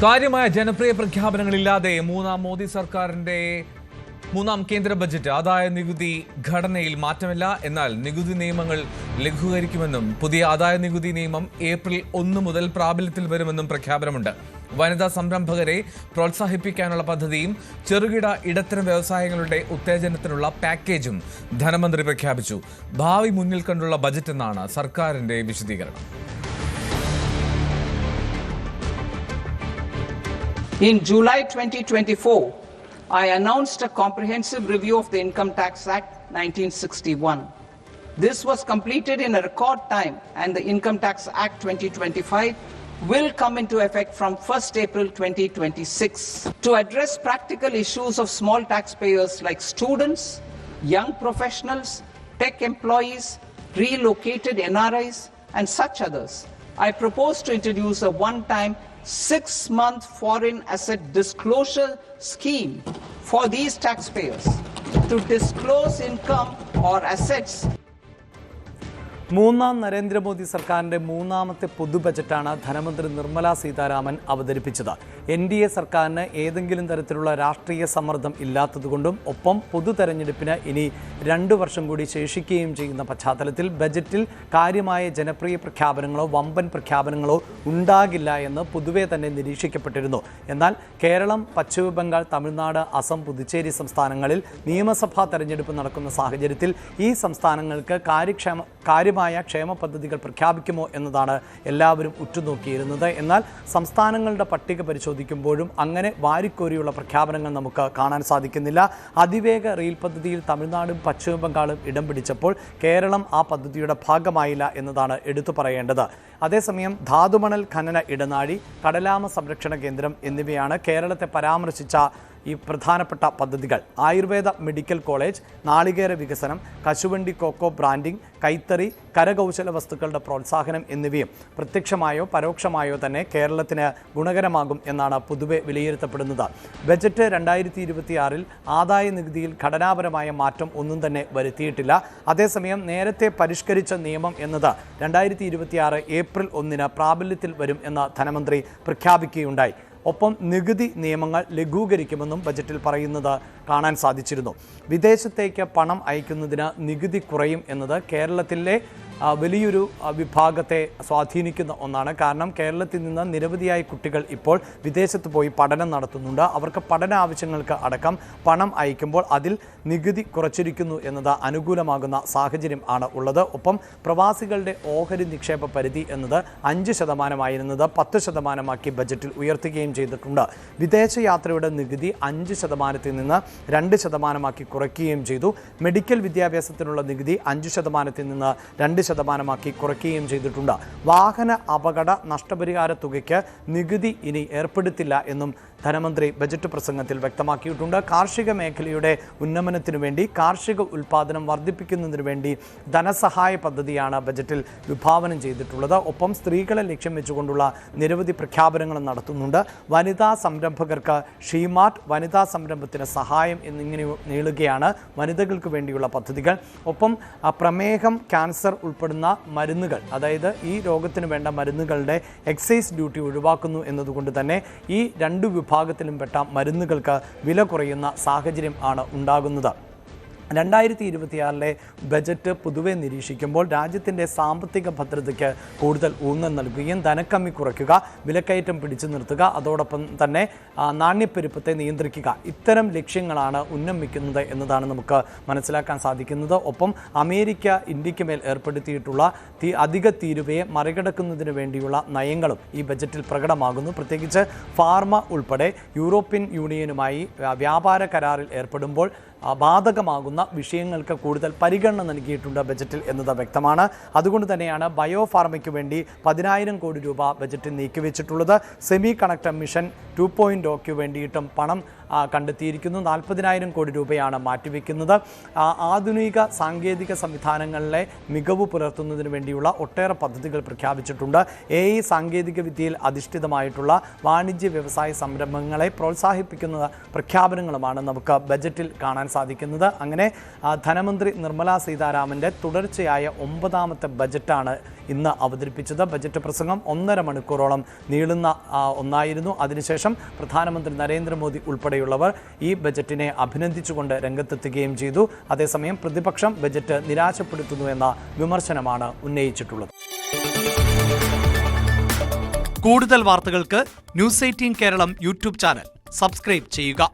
കാര്യമായ ജനപ്രിയ പ്രഖ്യാപനങ്ങളില്ലാതെ മൂന്നാം കേന്ദ്ര ബജറ്റ് ആദായ നികുതി ഘടനയിൽ മാറ്റമില്ല. എന്നാൽ നികുതി നിയമങ്ങൾ ലഘൂകരിക്കുമെന്നും പുതിയ ആദായ നികുതി നിയമം ഏപ്രിൽ 1 മുതൽ പ്രാബല്യത്തിൽ വരുമെന്നും പ്രഖ്യാപനമുണ്ട്. വനിതാ സംരംഭകരെ പ്രോത്സാഹിപ്പിക്കാനുള്ള പദ്ധതിയും ചെറുകിട ഇടത്തരം വ്യവസായങ്ങളുടെ ഉത്തേജനത്തിനുള്ള പാക്കേജും ധനമന്ത്രി പ്രഖ്യാപിച്ചു. ഭാവി മുന്നിൽ കണ്ടുള്ള ബജറ്റ് എന്നാണ് സർക്കാരിന്റെ വിശദീകരണം. In July 2024, I announced a comprehensive review of the Income Tax Act 1961. This was completed in a record time, and the Income Tax Act 2025 will come into effect from 1st April 2026 to address practical issues of small taxpayers like students, young professionals, tech employees, relocated NRIs, and such others. I propose to introduce a one-time 6-month foreign asset disclosure scheme for these taxpayers to disclose income or assets. മൂന്നാം നരേന്ദ്രമോദി സർക്കാരിൻ്റെ മൂന്നാമത്തെ പൊതു ബജറ്റാണ് ധനമന്ത്രി നിർമ്മല സീതാരാമൻ അവതരിപ്പിച്ചത്. NDA സർക്കാരിന് ഏതെങ്കിലും തരത്തിലുള്ള രാഷ്ട്രീയ സമ്മർദ്ദം ഇല്ലാത്തതുകൊണ്ടും ഒപ്പം പൊതു തെരഞ്ഞെടുപ്പിന് ഇനി 2 വർഷം കൂടി ശേഷിക്കുകയും ചെയ്യുന്ന പശ്ചാത്തലത്തിൽ ബജറ്റിൽ കാര്യമായ ജനപ്രിയ പ്രഖ്യാപനങ്ങളോ വമ്പൻ പ്രഖ്യാപനങ്ങളോ ഉണ്ടാകില്ല എന്ന് പൊതുവെ തന്നെ നിരീക്ഷിക്കപ്പെട്ടിരുന്നു. എന്നാൽ കേരളം, പശ്ചിമ ബംഗാൾ, തമിഴ്നാട്, അസം, പുതുച്ചേരി സംസ്ഥാനങ്ങളിൽ നിയമസഭാ തെരഞ്ഞെടുപ്പ് നടക്കുന്ന സാഹചര്യത്തിൽ ഈ സംസ്ഥാനങ്ങൾക്ക് കാര്യമായ ക്ഷേമ പദ്ധതികൾ പ്രഖ്യാപിക്കുമോ എന്നതാണ് എല്ലാവരും ഉറ്റുനോക്കിയിരുന്നത്. എന്നാൽ സംസ്ഥാനങ്ങളുടെ പട്ടിക പരിശോധിക്കുമ്പോഴും അങ്ങനെ വാരിക്കോരിയുള്ള പ്രഖ്യാപനങ്ങൾ നമുക്ക് കാണാൻ സാധിക്കുന്നില്ല. അതിവേഗ റെയിൽ പദ്ധതിയിൽ തമിഴ്നാടും പശ്ചിമ ബംഗാളും ഇടം പിടിച്ചപ്പോൾ കേരളം ആ പദ്ധതിയുടെ ഭാഗമായില്ല എന്നതാണ് എടുത്തു പറയേണ്ടത്. അതേസമയം ധാതുമണൽ ഖനന ഇടനാഴി, കടലാമ സംരക്ഷണ കേന്ദ്രം എന്നിവയാണ് കേരളത്തെ പരാമർശിച്ച ഈ പ്രധാനപ്പെട്ട പദ്ധതികൾ. ആയുർവേദ മെഡിക്കൽ കോളേജ്, നാളികേര വികസനം, കശുവണ്ടി കോക്കോ ബ്രാൻഡിംഗ്, കൈത്തറി, കരകൗശല വസ്തുക്കളുടെ പ്രോത്സാഹനം എന്നിവയും പ്രത്യക്ഷമായോ പരോക്ഷമായോ തന്നെ കേരളത്തിന് ഗുണകരമാകും എന്നാണ് പൊതുവെ വിലയിരുത്തപ്പെടുന്നത്. ബജറ്റ് 2026 ആദായ നികുതിയിൽ ഘടനാപരമായ മാറ്റം ഒന്നും തന്നെ വരുത്തിയിട്ടില്ല. അതേസമയം നേരത്തെ പരിഷ്കരിച്ച നിയമം എന്നത് 2026 ഏപ്രിൽ 1 പ്രാബല്യത്തിൽ വരും എന്ന് ധനമന്ത്രി പ്രഖ്യാപിക്കുകയുണ്ടായി. ഒപ്പം നികുതി നിയമങ്ങൾ ലഘൂകരിക്കുമെന്നും ബജറ്റിൽ പറയുന്നത് കാണാൻ സാധിച്ചിരുന്നു. വിദേശത്തേക്ക് പണം അയക്കുന്നതിന് നികുതി കുറയും എന്നത് കേരളത്തിലെ വലിയൊരു വിഭാഗത്തെ സ്വാധീനിക്കുന്ന ഒന്നാണ്. കാരണം കേരളത്തിൽ നിന്ന് നിരവധിയായ കുട്ടികൾ ഇപ്പോൾ വിദേശത്ത് പോയി പഠനം നടത്തുന്നുണ്ട്. അവർക്ക് പഠന ആവശ്യങ്ങൾക്ക് അടക്കം പണം അയക്കുമ്പോൾ അതിൽ നികുതി കുറച്ചിരിക്കുന്നു എന്നത് അനുകൂലമാകുന്ന സാഹചര്യം ആണ് ഉള്ളത്. ഒപ്പം പ്രവാസികളുടെ ഓഹരി നിക്ഷേപ പരിധി എന്നത് 5% 10% ബജറ്റിൽ ഉയർത്തുകയും ചെയ്തിട്ടുണ്ട്. വിദേശയാത്രയുടെ നികുതി 5% നിന്ന് 2% കുറയ്ക്കുകയും ചെയ്തു. മെഡിക്കൽ വിദ്യാഭ്യാസത്തിനുള്ള നികുതി 5% 2% കുറയ്ക്കുകയും ചെയ്തിട്ടുണ്ട്. വാഹന അപകട നഷ്ടപരിഹാര തുകയ്ക്ക് നികുതി ഇനി ഏർപ്പെടുത്തില്ല എന്നും ധനമന്ത്രി ബജറ്റ് പ്രസംഗത്തിൽ വ്യക്തമാക്കിയിട്ടുണ്ട്. കാർഷിക മേഖലയുടെ ഉന്നമനത്തിനു വേണ്ടി, കാർഷിക ഉൽപ്പാദനം വർദ്ധിപ്പിക്കുന്നതിനു വേണ്ടി ധനസഹായ പദ്ധതിയാണ് ബജറ്റിൽ വിഭാവനം ചെയ്തിട്ടുള്ളത്. ഒപ്പം സ്ത്രീകളെ ലക്ഷ്യം വെച്ചുകൊണ്ടുള്ള നിരവധി പ്രഖ്യാപനങ്ങളും നടത്തുന്നുണ്ട്. വനിതാ സംരംഭകർക്ക് ഷീമാർട്ട്, വനിതാ സംരംഭത്തിന് സഹായം എന്നിങ്ങനെ നീളുകയാണ് വനിതകൾക്ക് വേണ്ടിയുള്ള പദ്ധതികൾ. ഒപ്പം പ്രമേഹം, ക്യാൻസർ ഉൾപ്പെടുന്ന മരുന്നുകൾ, അതായത് ഈ രോഗത്തിന് വേണ്ട മരുന്നുകളുടെ എക്സൈസ് ഡ്യൂട്ടി ഒഴിവാക്കുന്നു എന്നതുകൊണ്ട് തന്നെ ഈ 2 വിഭാഗത്തിലും പെട്ട മരുന്നുകൾക്ക് വില കുറയുന്ന സാഹചര്യം ആണ് ഉണ്ടാകുന്നത്. 2026 ബജറ്റ് പൊതുവെ നിരീക്ഷിക്കുമ്പോൾ രാജ്യത്തിൻ്റെ സാമ്പത്തിക ഭദ്രതയ്ക്ക് കൂടുതൽ ഊന്നൽ നൽകുകയും ധനക്കമ്മി കുറയ്ക്കുക, വിലക്കയറ്റം പിടിച്ചു നിർത്തുക, അതോടൊപ്പം തന്നെ നാണ്യപ്പെരുപ്പത്തെ നിയന്ത്രിക്കുക, ഇത്തരം ലക്ഷ്യങ്ങളാണ് ഉന്നമിക്കുന്നത് എന്നതാണ് നമുക്ക് മനസ്സിലാക്കാൻ സാധിക്കുന്നത്. ഒപ്പം അമേരിക്ക ഇന്ത്യക്ക് മേൽ ഏർപ്പെടുത്തിയിട്ടുള്ള അധിക തീരുവയെ മറികടക്കുന്നതിന് വേണ്ടിയുള്ള നയങ്ങളും ഈ ബജറ്റിൽ പ്രകടമാകുന്നു. പ്രത്യേകിച്ച് ഫാർമ ഉൾപ്പെടെ യൂറോപ്യൻ യൂണിയനുമായി വ്യാപാര കരാറിൽ ഏർപ്പെടുമ്പോൾ ബാധകമാകുന്ന വിഷയങ്ങൾക്ക് കൂടുതൽ പരിഗണന നൽകിയിട്ടുണ്ട് ബജറ്റിൽ എന്നത് വ്യക്തമാണ്. അതുകൊണ്ട് തന്നെയാണ് ബയോ ഫാർമയ്ക്ക് വേണ്ടി 10,000 കോടി രൂപ ബജറ്റിൽ നീക്കിവെച്ചിട്ടുള്ളത്. സെമി കണ്ടക്ടർ മിഷൻ 2.0 വേണ്ടിയിട്ടും പണം കണ്ടെത്തിയിരിക്കുന്നു. 40,000 കോടി രൂപയാണ് മാറ്റിവെക്കുന്നത്. ആധുനിക സാങ്കേതിക സംവിധാനങ്ങളിലെ മികവ് പുലർത്തുന്നതിന് വേണ്ടിയുള്ള ഒട്ടേറെ പദ്ധതികൾ പ്രഖ്യാപിച്ചിട്ടുണ്ട്. AI സാങ്കേതിക വിദ്യയിൽ അധിഷ്ഠിതമായിട്ടുള്ള വാണിജ്യ വ്യവസായ സംരംഭങ്ങളെ പ്രോത്സാഹിപ്പിക്കുന്ന പ്രഖ്യാപനങ്ങളുമാണ് നമുക്ക് ബജറ്റിൽ കാണാൻ സാധിക്കുന്നത്. അങ്ങനെ ധനമന്ത്രി നിർമ്മലാ സീതാരാമൻ്റെ തുടർച്ചയായ 9ാമത്തെ ബജറ്റാണ് ഇന്ന് അവതരിപ്പിച്ചത്. ബജറ്റ് പ്രസംഗം 1.5 മണിക്കൂറോളം നീളുന്ന ഒന്നായിരുന്നു. അതിനുശേഷം പ്രധാനമന്ത്രി നരേന്ദ്രമോദി ഉൾപ്പെടെയുള്ളവർ ഈ ബജറ്റിനെ അഭിനന്ദിച്ചുകൊണ്ട് രംഗത്തെത്തുകയും ചെയ്തു. അതേസമയം പ്രതിപക്ഷം ബജറ്റ് നിരാശപ്പെടുത്തുന്നു എന്ന വിമർശനമാണ് ഉന്നയിച്ചിട്ടുള്ളത്. കൂടുതൽ വാർത്തകൾക്ക് News 18 Keralam YouTube channel subscribe ചെയ്യുക.